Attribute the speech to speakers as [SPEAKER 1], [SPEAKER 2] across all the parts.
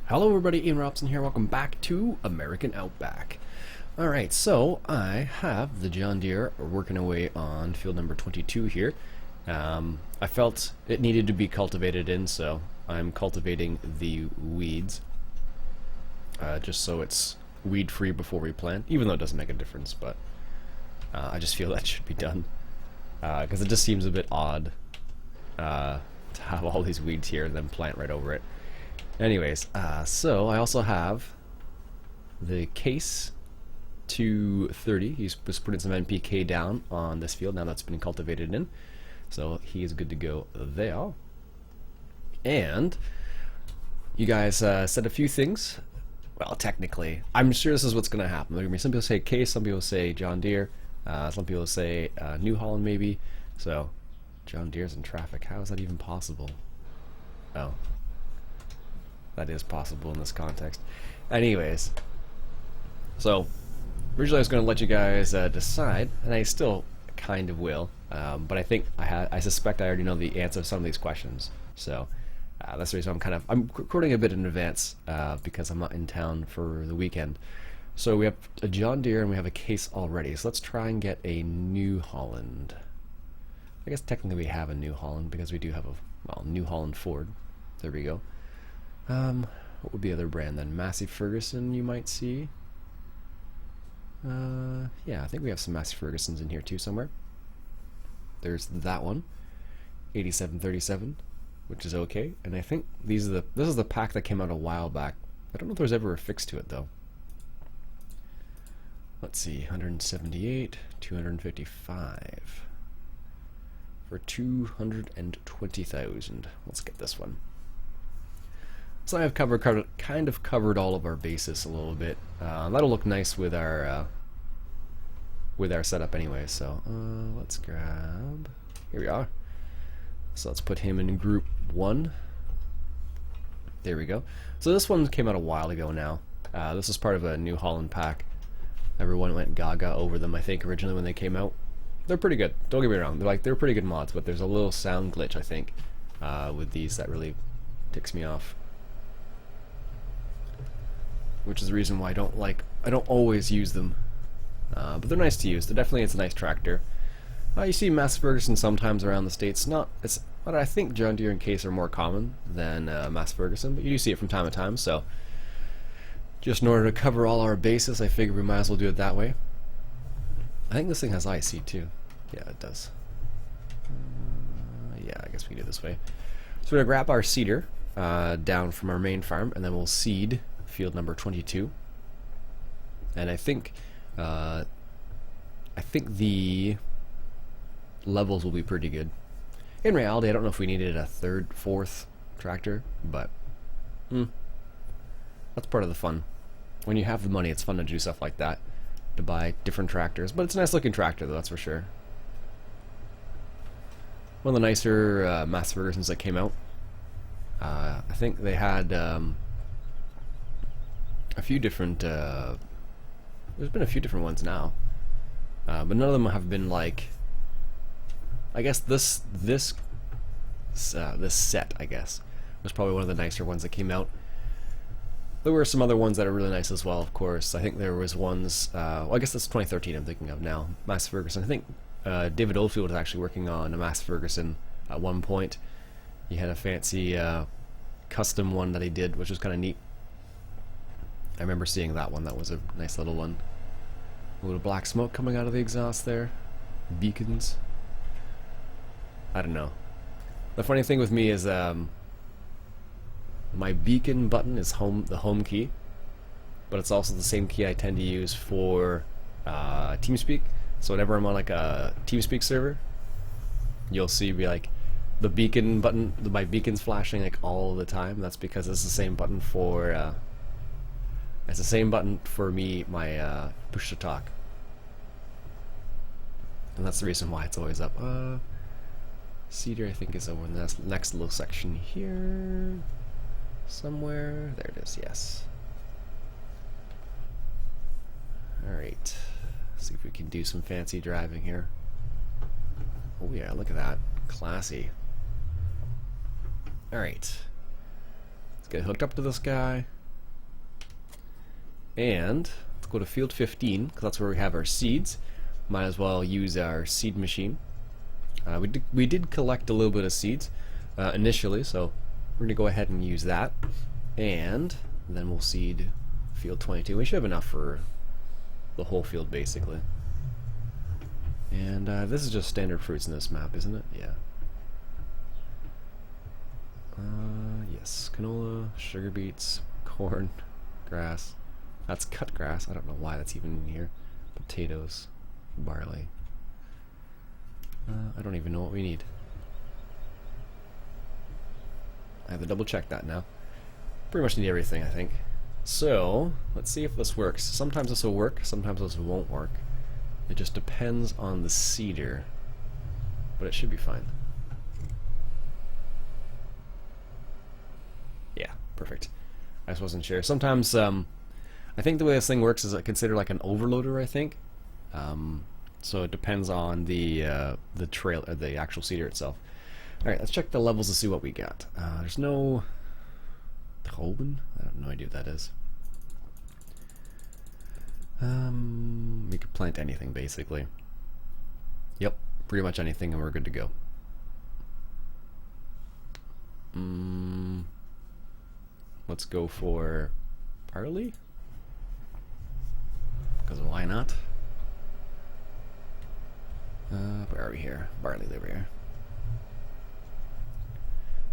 [SPEAKER 1] Hello everybody, Iain Robson here. Welcome back to American Outback. Alright, so I have the John Deere working away on field number 22 here. I felt it needed to be cultivated in, so I'm cultivating the weeds. Just so it's weed free before we plant, even though it doesn't make a difference, but I just feel that should be done. Because it just seems a bit odd to have all these weeds here and then plant right over it. Anyways, so I also have the case 230. He's just putting some NPK down on this field now that's been cultivated in. So he is good to go there. And you guys said a few things. Well, technically, I'm sure this is what's going to happen. There are going to be some people say case, some people say John Deere, some people say New Holland maybe. So, John Deere's in traffic. How is that even possible? Oh. That is possible in this context. Anyways, so originally I was going to let you guys decide, and I still kind of will, but I think I suspect I already know the answer to some of these questions. So that's the reason I'm recording a bit in advance because I'm not in town for the weekend. So we have a John Deere and we have a case already. So let's try and get a New Holland. I guess technically we have a New Holland because we do have a New Holland Ford. There we go. What would be the other brand then? Massey Ferguson, you might see. Yeah, I think we have some Massey Fergusons in here too somewhere. There's that one, 8737, which is okay. And I think this is the pack that came out a while back. I don't know if there's ever a fix to it though. Let's see, 178, 255 for 220,000. Let's get this one. So I've kind of covered all of our bases a little bit. That'll look nice with our setup anyway. So let's grab. Here we are. So let's put him in group 1. There we go. So this one came out a while ago now. This is part of a New Holland pack. Everyone went gaga over them, I think, originally when they came out. They're pretty good. Don't get me wrong. They're pretty good mods, but there's a little sound glitch I think with these that really ticks me off. Which is the reason why I don't always use them. But they're nice to use. It's a nice tractor. You see Massey Ferguson sometimes around the States. But I think John Deere and Case are more common than Massey Ferguson, but you do see it from time to time, so just in order to cover all our bases, I figure we might as well do it that way. I think this thing has IC too. Yeah, it does. Yeah, I guess we can do it this way. So we're going to grab our seeder down from our main farm, and then we'll seed field number 22, and I think the levels will be pretty good. In reality, I don't know if we needed a third, fourth tractor, but that's part of the fun. When you have the money, it's fun to do stuff like that, to buy different tractors. But it's a nice looking tractor, though, that's for sure. One of the nicer Massey Fergusons that came out. I think they had a few different there's been a few different ones now, but none of them have been like, I guess this set, I guess, was probably one of the nicer ones that came out. There were some other ones that are really nice as well, of course. I think there was ones, well, I guess that's 2013 I'm thinking of now, Massey Ferguson. I think David Oldfield was actually working on a Massey Ferguson at one point. He had a fancy custom one that he did, which was kind of neat. I remember seeing that one. That was a nice little one. A little black smoke coming out of the exhaust there. Beacons. I don't know. The funny thing with me is my beacon button is the home key, but it's also the same key I tend to use for TeamSpeak. So whenever I'm on like a TeamSpeak server, you'll see like the beacon button, my beacon's flashing like all the time. That's because it's the same button for it's the same button for me, my push to talk. And that's the reason why it's always up. Cedar, I think, is over in the next little section here. Somewhere. There it is, yes. Alright. See if we can do some fancy driving here. Oh yeah, look at that. Classy. Alright. Let's get hooked up to this guy. And let's go to field 15, because that's where we have our seeds. Might as well use our seed machine. We did collect a little bit of seeds initially, so we're going to go ahead and use that. And then we'll seed field 22. We should have enough for the whole field, basically. And this is just standard fruits in this map, isn't it? Yeah. Yes, canola, sugar beets, corn, grass. That's cut grass. I don't know why that's even in here. Potatoes, barley. I don't even know what we need. I have to double check that now. Pretty much need everything, I think. So, let's see if this works. Sometimes this will work, sometimes this won't work. It just depends on the seeder. But it should be fine. Yeah, perfect. I just wasn't sure. Sometimes, I think the way this thing works is considered like an overloader, I think. So it depends on the trail, or the actual seeder itself. Alright, let's check the levels to see what we got. There's no Trauben? I have no idea what that is. We could plant anything, basically. Yep, pretty much anything, and we're good to go. Let's go for barley? Because why not? Where are we here? Barley, there we are.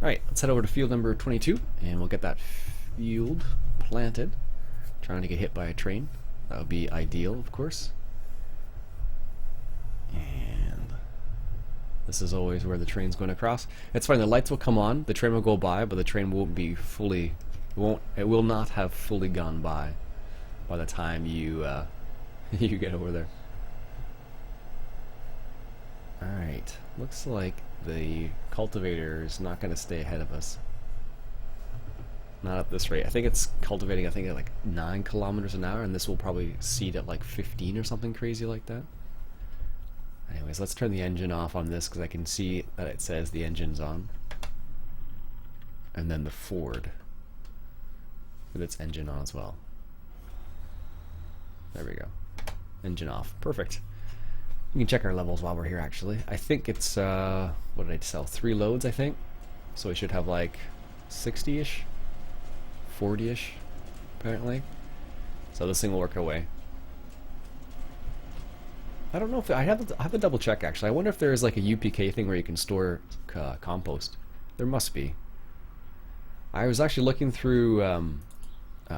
[SPEAKER 1] Alright, let's head over to field number 22, and we'll get that field planted. Trying to get hit by a train. That would be ideal, of course. And this is always where the train's going to cross. It's fine, the lights will come on, the train will go by, but the train won't be fully... It will not have fully gone by the time you you get over there. Alright, looks like the cultivator is not going to stay ahead of us. Not at this rate. I think it's cultivating, at like 9 kilometers an hour, and this will probably seed at like 15 or something crazy like that. Anyways, let's turn the engine off on this, because I can see that it says the engine's on. And then the Ford with its engine on as well. There we go. Engine off. Perfect. We can check our levels while we're here, actually. I think it's, what did I sell? 3 loads, I think. So we should have like 60-ish, 40-ish, apparently. So this thing will work away. I don't know if I have to double check, actually. I wonder if there is like a UPK thing where you can store compost. There must be. I was actually looking through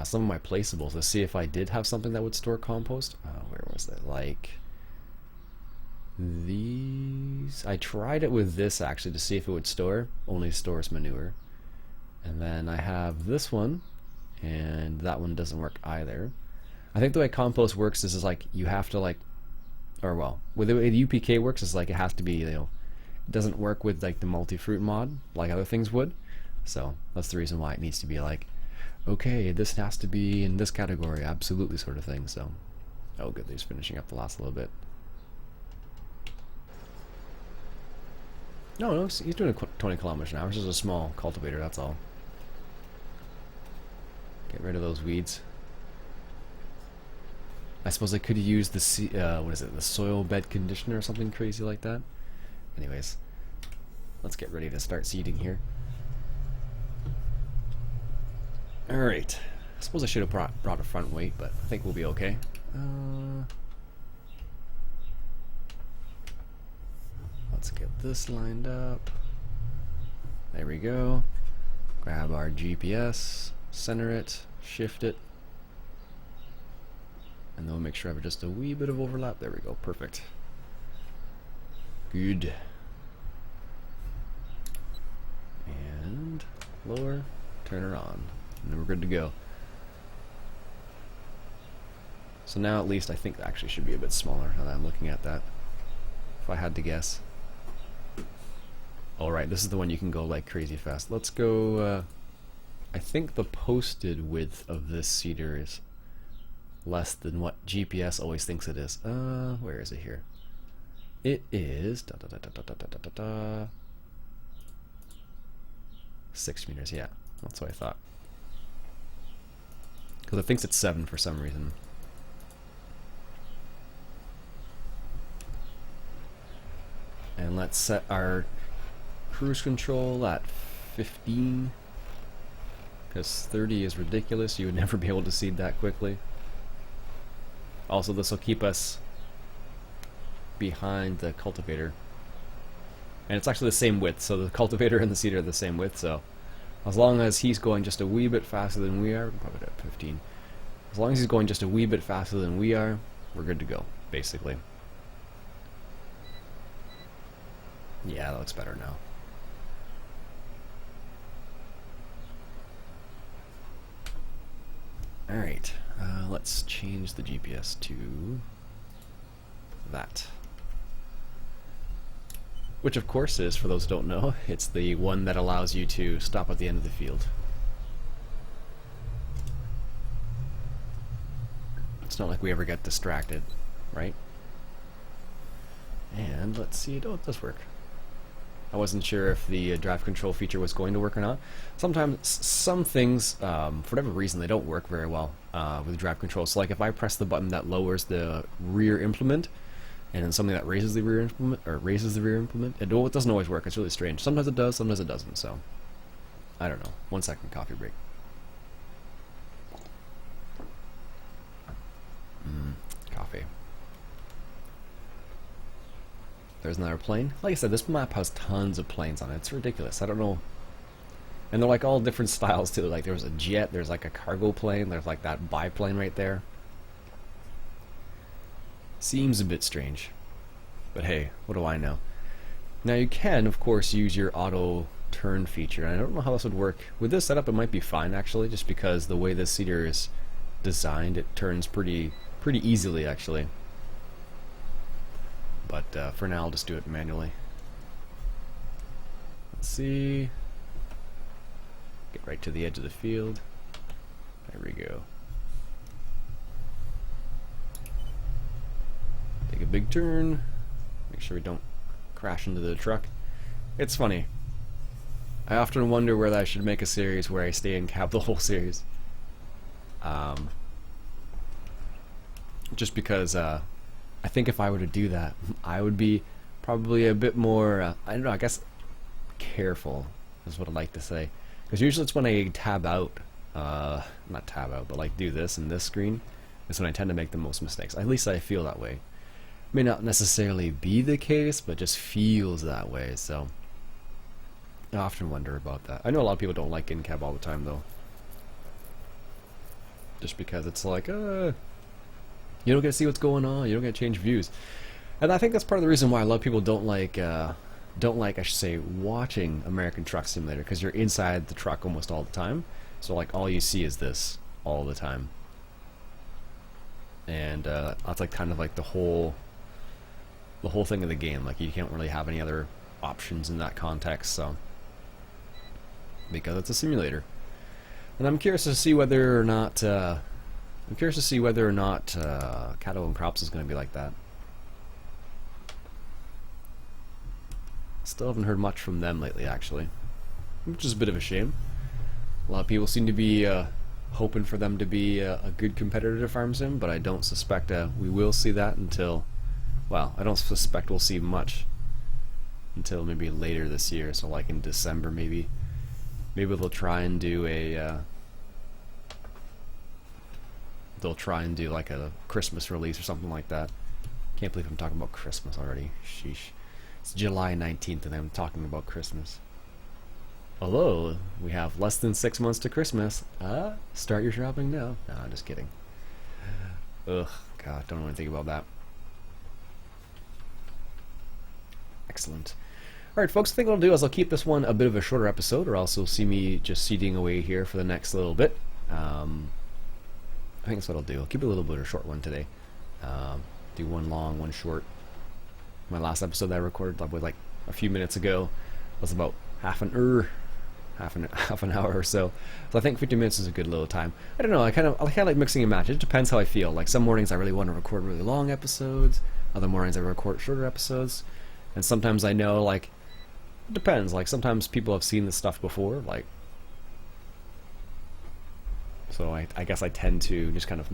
[SPEAKER 1] some of my placeables to see if I did have something that would store compost. Where was it? Like these. I tried it with this actually to see if it would store. Only stores manure. And then I have this one, and that one doesn't work either. I think the way compost works is like you have to like, or well, with the way the UPK works is like it has to be, you know, it doesn't work with like the multi-fruit mod like other things would. So that's the reason why it needs to be like, okay, this has to be in this category, absolutely, sort of thing. So, oh good, they're just finishing up the last little bit. No, he's doing 20 kilometers an hour. It's just a small cultivator, that's all. Get rid of those weeds. I suppose I could use the what is it, the soil bed conditioner or something crazy like that. Anyways, let's get ready to start seeding here. Alright, I suppose I should have brought a front weight, but I think we'll be okay. Let's get this lined up. There we go. Grab our GPS, center it, shift it, and then we'll make sure I have just a wee bit of overlap. There we go, perfect. Good. And lower, turn her on, and then we're good to go. So now at least I think that actually should be a bit smaller now that I'm looking at that, if I had to guess. Alright, this is the one you can go like crazy fast. Let's go, I think the posted width of this seeder is less than what GPS always thinks it is. Where is it here? It is 6 meters, yeah. That's what I thought. because it thinks it's 7 for some reason. And let's set our cruise control at 15, because 30 is ridiculous. You would never be able to seed that quickly. Also, this will keep us behind the cultivator. And it's actually the same width, so the cultivator and the seeder are the same width, so as long as he's going just a wee bit faster than we are, probably at 15. As long as he's going just a wee bit faster than we are, we're good to go, basically. Yeah, that looks better now. Alright, let's change the GPS to that. Which of course is, for those who don't know, it's the one that allows you to stop at the end of the field. It's not like we ever get distracted, right? And let's see, oh, it does work. I wasn't sure if the drive control feature was going to work or not. Sometimes, some things, for whatever reason, they don't work very well with drive control. So like if I press the button that lowers the rear implement, and then something that raises the rear implement, it doesn't always work. It's really strange. Sometimes it does, sometimes it doesn't, so I don't know. 1 second, coffee break. Coffee. There's another plane. Like I said, this map has tons of planes on it. It's ridiculous. I don't know. And they're like all different styles too. Like there's a jet, there's like a cargo plane, there's like that biplane right there. Seems a bit strange. But hey, what do I know? Now you can, of course, use your auto turn feature. And I don't know how this would work. With this setup, it might be fine actually, just because the way this seeder is designed, it turns pretty easily actually. But for now, I'll just do it manually. Let's see. Get right to the edge of the field. There we go. Take a big turn. Make sure we don't crash into the truck. It's funny. I often wonder whether I should make a series where I stay in cab the whole series. Just because I think if I were to do that, I would be probably a bit more, I don't know, I guess careful is what I'd like to say. Because usually it's when I tab out, not tab out, but like do this in this screen, is when I tend to make the most mistakes. At least I feel that way. May not necessarily be the case, but just feels that way, so I often wonder about that. I know a lot of people don't like in-cab all the time though. Just because it's like, you don't get to see what's going on. You don't get to change views, and I think that's part of the reason why a lot of people don't like, I should say, watching American Truck Simulator, because you're inside the truck almost all the time. So like all you see is this all the time, and that's like kind of like the whole thing of the game. Like you can't really have any other options in that context. So because it's a simulator, and I'm curious to see whether or not. Cattle and Crops is going to be like that. Still haven't heard much from them lately, actually, which is a bit of a shame. A lot of people seem to be hoping for them to be a good competitor to Farm Sim, but I don't suspect we will see that until, well, I don't suspect we'll see much until maybe later this year. So like in December, maybe they'll try and do a. They'll try and do like a Christmas release or something like that. Can't believe I'm talking about Christmas already. Sheesh. It's July 19th and I'm talking about Christmas. Although, we have less than 6 months to Christmas. Start your shopping now. No, I'm just kidding. Ugh, God, don't want to think about that. Excellent. Alright folks, I think what I'll do is I'll keep this one a bit of a shorter episode, or else you'll see me just seeding away here for the next little bit. I think that's what I'll do. I'll keep it a little bit of a short one today. Do one long, one short. My last episode that I recorded like a few minutes ago was about half an hour or so. So I think 50 minutes is a good little time. I don't know. I kind of like mixing and match. It depends how I feel. Like some mornings I really want to record really long episodes. Other mornings I record shorter episodes. And sometimes I know like it depends. Like sometimes people have seen this stuff before. Like So I guess I tend to just kind of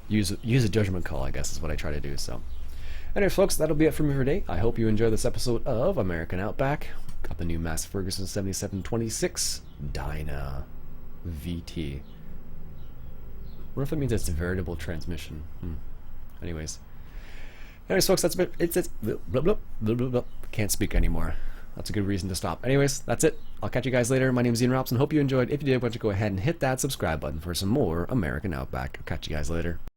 [SPEAKER 1] use a judgment call, I guess is what I try to do. So anyways, folks, that'll be it for me for today. I hope you enjoyed this episode of American Outback. Got the new Mass Ferguson 7726 Dyna VT. What if it means it's a veritable transmission? Anyways, folks, that's it. It's blah, blah, blah, blah, blah. Can't speak anymore. That's a good reason to stop. Anyways, that's it. I'll catch you guys later. My name is Iain Robson. Hope you enjoyed. If you did, why don't you go ahead and hit that subscribe button for some more American Outback. I'll catch you guys later.